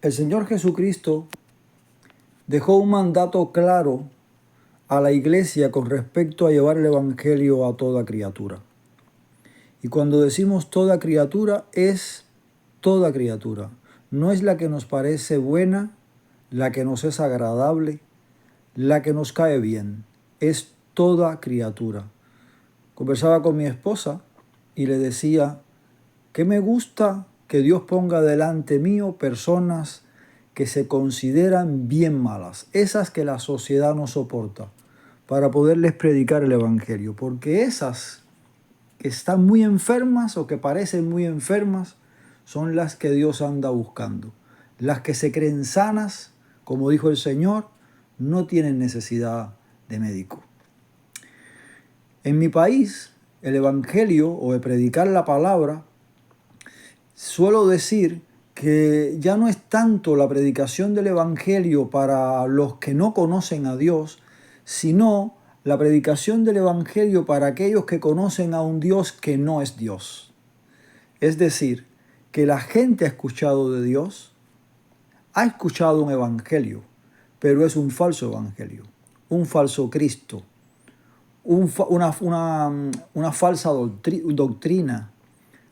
El Señor Jesucristo dejó un mandato claro a la iglesia con respecto a llevar el Evangelio a toda criatura. Y cuando decimos toda criatura, es toda criatura. No es la que nos parece buena, la que nos es agradable, la que nos cae bien. Es toda criatura. Conversaba con mi esposa y le decía que me gusta que Dios ponga delante mío personas que se consideran bien malas, esas que la sociedad no soporta, para poderles predicar el Evangelio, porque esas que están muy enfermas o que parecen muy enfermas son las que Dios anda buscando. Las que se creen sanas, como dijo el Señor, no tienen necesidad de médico. En mi país, el Evangelio o de predicar la palabra, suelo decir que ya no es tanto la predicación del Evangelio para los que no conocen a Dios, sino la predicación del Evangelio para aquellos que conocen a un Dios que no es Dios. Es decir, que la gente ha escuchado de Dios, ha escuchado un Evangelio, pero es un falso Evangelio, un falso Cristo, una falsa doctrina,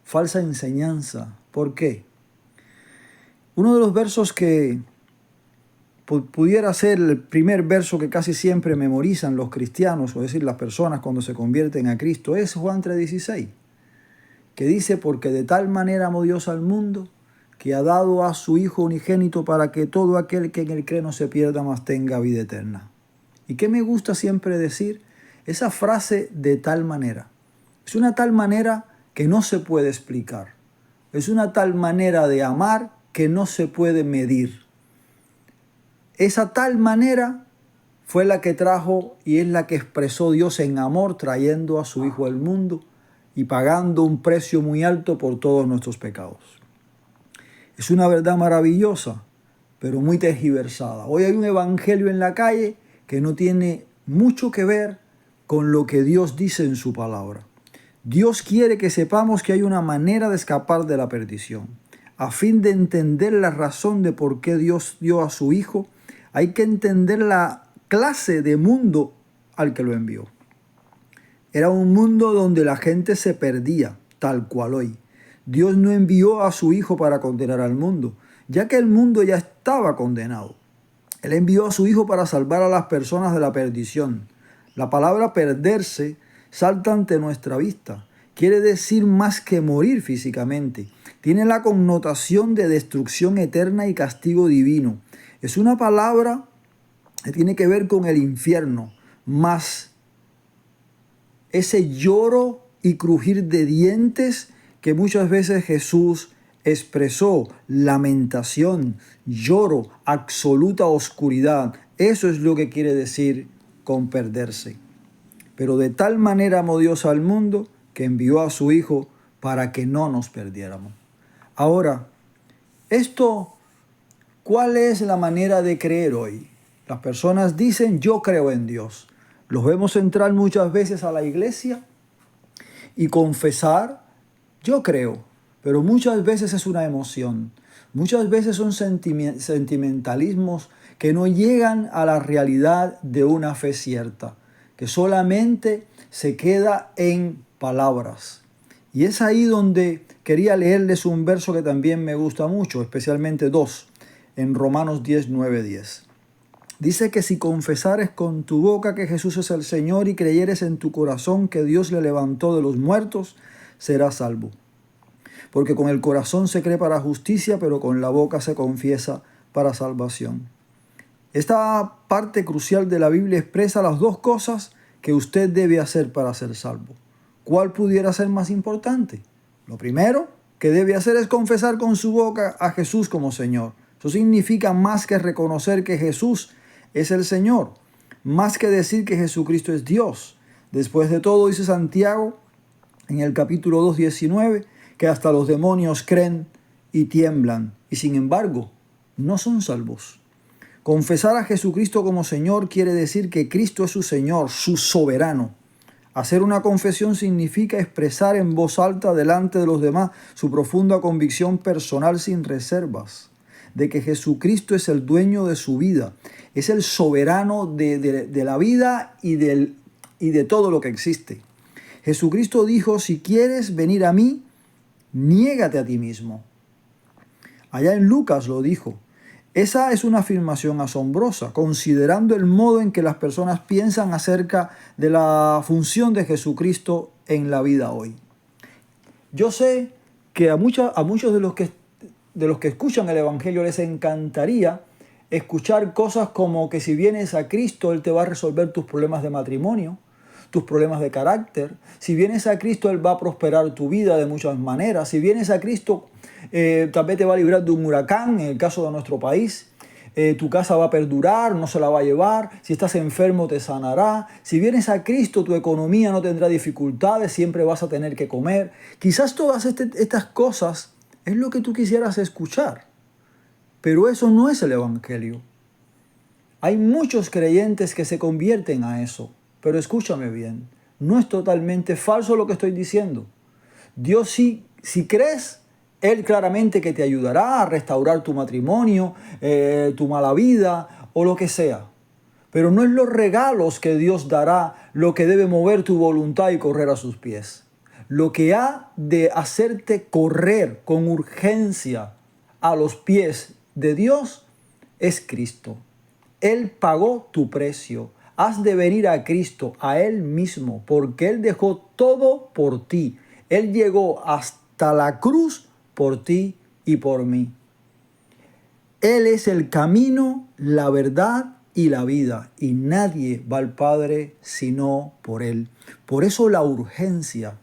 falsa enseñanza. ¿Por qué? Uno de los versos que pudiera ser el primer verso que casi siempre memorizan los cristianos, es decir, las personas cuando se convierten a Cristo, es Juan 3:16, que dice: porque de tal manera amó Dios al mundo, que ha dado a su Hijo unigénito para que todo aquel que en él cree no se pierda, mas tenga vida eterna. ¿Y qué me gusta siempre decir? Esa frase de tal manera. Es una tal manera que no se puede explicar. Es una tal manera de amar que no se puede medir. Esa tal manera fue la que trajo y es la que expresó Dios en amor, trayendo a su Hijo al mundo y pagando un precio muy alto por todos nuestros pecados. Es una verdad maravillosa, pero muy tergiversada. Hoy hay un evangelio en la calle que no tiene mucho que ver con lo que Dios dice en su palabra. Dios quiere que sepamos que hay una manera de escapar de la perdición. A fin de entender la razón de por qué Dios dio a su Hijo, hay que entender la clase de mundo al que lo envió. Era un mundo donde la gente se perdía, tal cual hoy. Dios no envió a su Hijo para condenar al mundo, ya que el mundo ya estaba condenado. Él envió a su Hijo para salvar a las personas de la perdición. La palabra perderse salta ante nuestra vista. Quiere decir más que morir físicamente. Tiene la connotación de destrucción eterna y castigo divino. Es una palabra que tiene que ver con el infierno, más ese lloro y crujir de dientes que muchas veces Jesús expresó, lamentación, lloro, absoluta oscuridad. Eso es lo que quiere decir con perderse. Pero de tal manera amó Dios al mundo que envió a su Hijo para que no nos perdiéramos. Ahora, ¿cuál es la manera de creer hoy? Las personas dicen: yo creo en Dios. Los vemos entrar muchas veces a la iglesia y confesar: yo creo, pero muchas veces es una emoción. Muchas veces son sentimentalismos que no llegan a la realidad de una fe cierta, que solamente se queda en palabras. Y es ahí donde quería leerles un verso que también me gusta mucho, especialmente dos, en Romanos 10, 9, 10. Dice que si confesares con tu boca que Jesús es el Señor y creyeres en tu corazón que Dios le levantó de los muertos, serás salvo. Porque con el corazón se cree para justicia, pero con la boca se confiesa para salvación. Esta parte crucial de la Biblia expresa las dos cosas que usted debe hacer para ser salvo. ¿Cuál pudiera ser más importante? Lo primero que debe hacer es confesar con su boca a Jesús como Señor. Eso significa más que reconocer que Jesús es el Señor, más que decir que Jesucristo es Dios. Después de todo, dice Santiago en el capítulo 2, 19, que hasta los demonios creen y tiemblan, y sin embargo, no son salvos. Confesar a Jesucristo como Señor quiere decir que Cristo es su Señor, su soberano. Hacer una confesión significa expresar en voz alta delante de los demás su profunda convicción personal sin reservas. de que Jesucristo es el dueño de su vida, es el soberano de la vida y de todo lo que existe. Jesucristo dijo, si quieres venir a mí, niégate a ti mismo. Allá en Lucas lo dijo. Esa es una afirmación asombrosa, considerando el modo en que las personas piensan acerca de la función de Jesucristo en la vida hoy. Yo sé que a muchos de los que escuchan el Evangelio les encantaría escuchar cosas como que si vienes a Cristo, Él te va a resolver tus problemas de matrimonio, tus problemas de carácter. Si vienes a Cristo, Él va a prosperar tu vida de muchas maneras. Si vienes a Cristo, tal vez te va a librar de un huracán, en el caso de nuestro país. Tu casa va a perdurar, no se la va a llevar. Si estás enfermo, te sanará. Si vienes a Cristo, tu economía no tendrá dificultades, siempre vas a tener que comer. Quizás todas estas cosas es lo que tú quisieras escuchar, pero eso no es el Evangelio. Hay muchos creyentes que se convierten a eso, pero escúchame bien, no es totalmente falso lo que estoy diciendo. Dios sí, si crees, Él claramente que te ayudará a restaurar tu matrimonio, tu mala vida o lo que sea. Pero no es los regalos que Dios dará lo que debe mover tu voluntad y correr a sus pies. Lo que ha de hacerte correr con urgencia a los pies de Dios es Cristo. Él pagó tu precio. Has de venir a Cristo, a Él mismo, porque Él dejó todo por ti. Él llegó hasta la cruz por ti y por mí. Él es el camino, la verdad y la vida, y nadie va al Padre sino por Él. Por eso la urgencia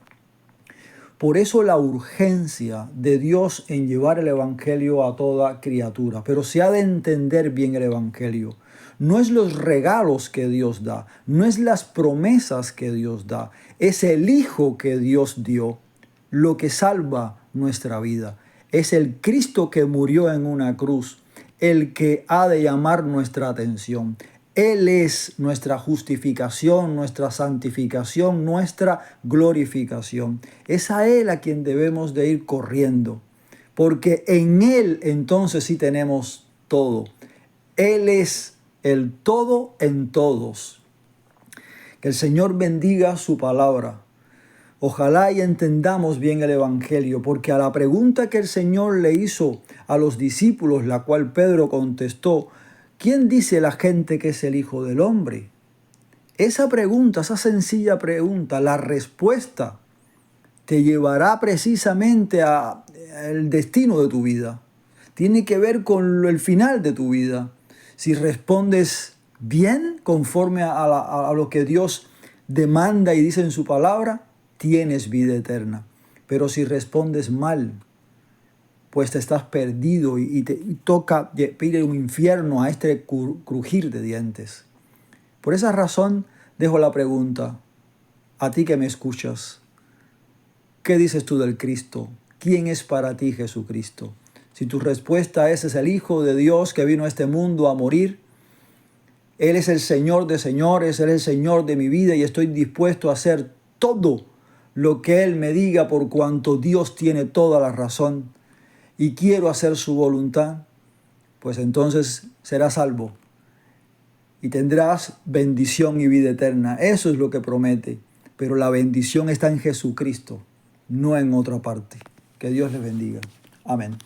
de Dios en llevar el Evangelio a toda criatura. Pero se ha de entender bien el Evangelio. No es los regalos que Dios da, no es las promesas que Dios da, es el Hijo que Dios dio, lo que salva nuestra vida. Es el Cristo que murió en una cruz, el que ha de llamar nuestra atención. Él es nuestra justificación, nuestra santificación, nuestra glorificación. Es a Él a quien debemos de ir corriendo, porque en Él entonces sí tenemos todo. Él es el todo en todos. Que el Señor bendiga su palabra. Ojalá y entendamos bien el Evangelio, porque a la pregunta que el Señor le hizo a los discípulos, la cual Pedro contestó, ¿quién dice la gente que es el Hijo del Hombre? Esa pregunta, esa sencilla pregunta, la respuesta te llevará precisamente al destino de tu vida. Tiene que ver con el final de tu vida. Si respondes bien, conforme a lo que Dios demanda y dice en su palabra, tienes vida eterna. Pero si respondes mal, pues te estás perdido y te toca pedir un infierno a este crujir de dientes. Por esa razón dejo la pregunta a ti que me escuchas. ¿Qué dices tú del Cristo? ¿Quién es para ti Jesucristo? Si tu respuesta es el Hijo de Dios que vino a este mundo a morir, Él es el Señor de señores, Él es el Señor de mi vida y estoy dispuesto a hacer todo lo que Él me diga por cuanto Dios tiene toda la razón y quiero hacer su voluntad, pues entonces serás salvo y tendrás bendición y vida eterna. Eso es lo que promete, pero la bendición está en Jesucristo, no en otra parte. Que Dios les bendiga. Amén.